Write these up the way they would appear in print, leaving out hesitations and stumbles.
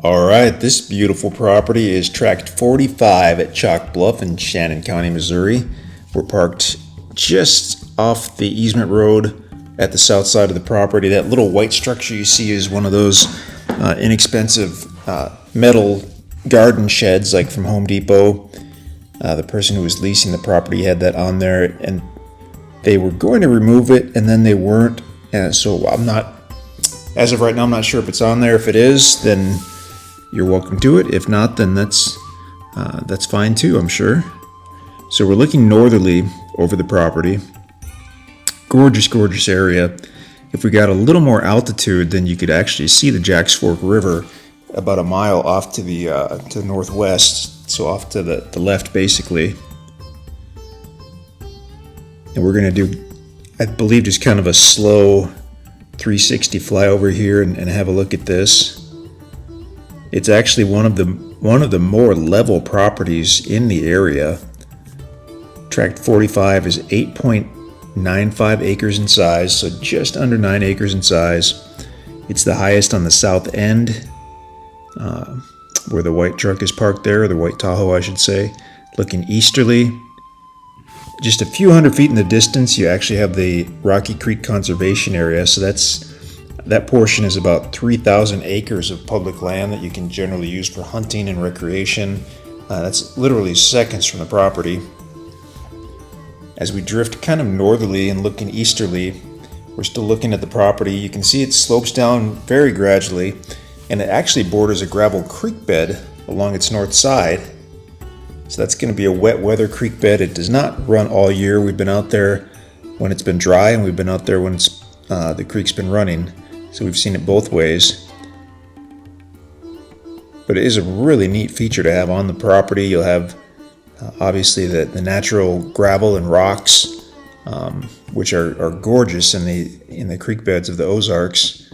All right, this beautiful property is tract 45 at Chalk Bluff in Shannon County, Missouri. We're parked just off the easement road at the south side of the property. That little white structure you see is one of those inexpensive metal garden sheds like from Home Depot. The person who was leasing the property had that on there, and they were going to remove it, and then they weren't. And so as of right now, I'm not sure if it's on there. If it is, then you're welcome to it. If not, then that's fine too, I'm sure. So we're looking northerly over the property. Gorgeous, gorgeous area. If we got a little more altitude, then you could actually see the Jacks Fork River about a mile off to the northwest, so off to the left basically. And we're going to do, I believe, just kind of a slow 360 flyover here and have a look at this. It's actually one of the more level properties in the area. Tract 45 is 8.95 acres in size, so just under 9 acres in size. It's the highest on the south end, where the white truck is parked there, or the white Tahoe, I should say, looking easterly. Just a few hundred feet in the distance, you actually have the Rocky Creek Conservation Area, so that portion is about 3,000 acres of public land that you can generally use for hunting and recreation. That's literally seconds from the property. As we drift kind of northerly and looking easterly, we're still looking at the property. You can see it slopes down very gradually, and it actually borders a gravel creek bed along its north side. So that's going to be a wet weather creek bed. It does not run all year. We've been out there when it's been dry, and we've been out there when the creek's been running. So we've seen it both ways. But it is a really neat feature to have on the property. You'll have obviously the natural gravel and rocks, which are gorgeous in the creek beds of the Ozarks.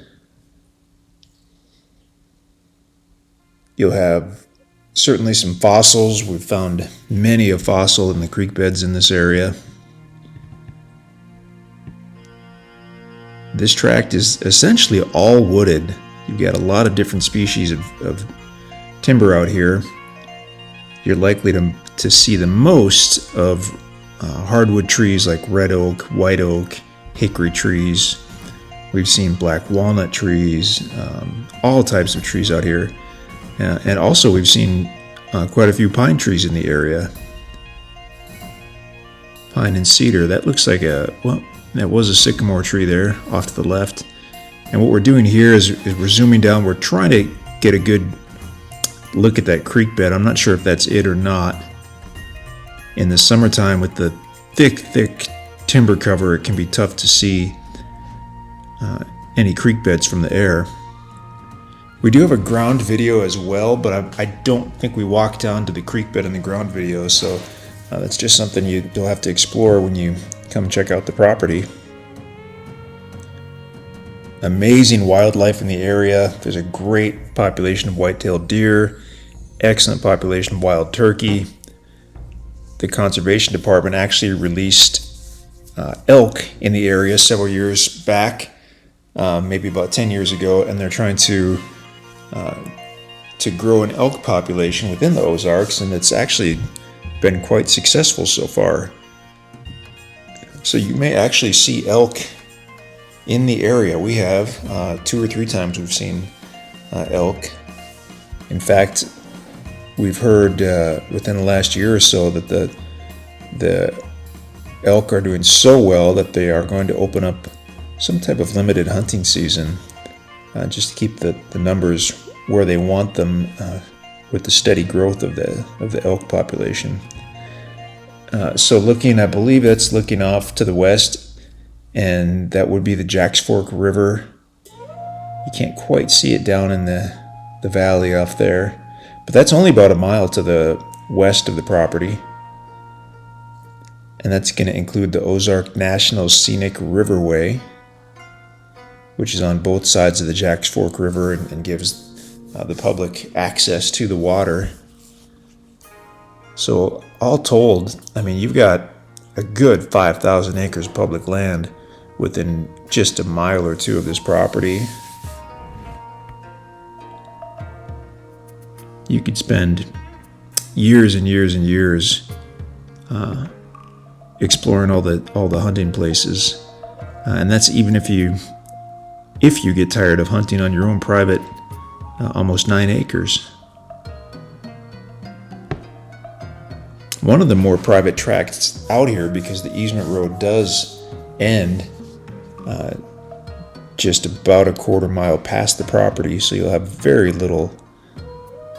You'll have certainly some fossils. We've found many a fossil in the creek beds in this area. This tract is essentially all wooded. You've got a lot of different species of timber out here. You're likely to see the most of hardwood trees like red oak, white oak, hickory trees. We've seen black walnut trees, all types of trees out here. And also we've seen quite a few pine trees in the area. Pine and cedar. That looks like that was a sycamore tree there off to the left. And what we're doing here is we're zooming down. We're trying to get a good look at that creek bed. I'm not sure if that's it or not. In the summertime with the thick timber cover, it can be tough to see any creek beds from the air. We do have a ground video as well, but I don't think we walked down to the creek bed in the ground video, so that's just something you'll have to explore when you come check out the property. Amazing wildlife in the area. There's a great population of white-tailed deer, excellent population of wild turkey. The conservation department actually released elk in the area several years back, maybe about 10 years ago, and they're trying to grow an elk population within the Ozarks, and it's actually been quite successful so far. So you may actually see elk in the area. We have 2 or 3 times we've seen elk. In fact, we've heard within the last year or so that the elk are doing so well that they are going to open up some type of limited hunting season just to keep the numbers where they want them with the steady growth of the elk population. So I believe that's looking off to the west, and that would be the Jacks Fork River. You can't quite see it down in the valley off there, but that's only about a mile to the west of the property. And that's going to include the Ozark National Scenic Riverway, which is on both sides of the Jacks Fork River and gives the public access to the water. So all told, I mean, you've got a good 5,000 acres of public land within just a mile or two of this property. you could spend years and years and years exploring all the hunting places, and that's even if you get tired of hunting on your own private almost 9 acres. One of the more private tracts out here, because the easement road does end just about a quarter mile past the property, so you'll have very little,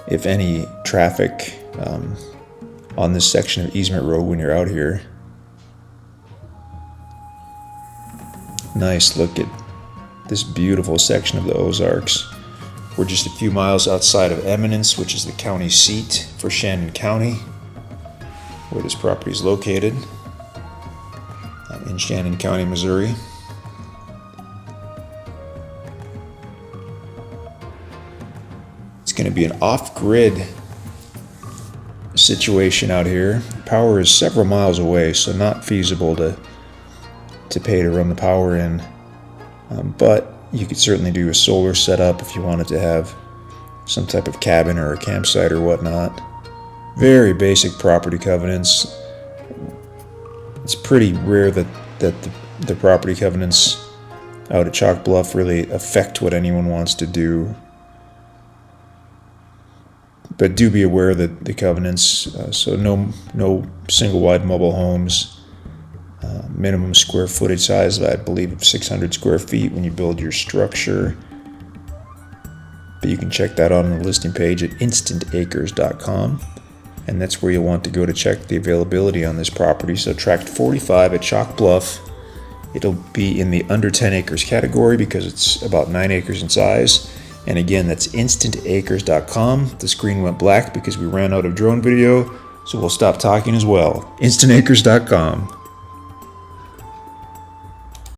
if any, traffic on this section of easement road when you're out here. Nice look at this beautiful section of the Ozarks. We're just a few miles outside of Eminence, which is the county seat for Shannon County, where this property is located, in Shannon County, Missouri. It's going to be an off-grid situation out here. Power is several miles away, so not feasible to pay to run the power in. But you could certainly do a solar setup if you wanted to have some type of cabin or a campsite or whatnot. Very basic property covenants. It's pretty rare that the property covenants out at Chalk Bluff really affect what anyone wants to do. But do be aware that the covenants, so no single wide mobile homes, minimum square footage size, I believe, of 600 square feet when you build your structure. But you can check that out on the listing page at InstantAcres.com. And that's where you'll want to go to check the availability on this property. So tract 45 at Chalk Bluff, it'll be in the under 10 acres category because it's about 9 acres in size. And again, that's InstantAcres.com. The screen went black because we ran out of drone video, so we'll stop talking as well. InstantAcres.com.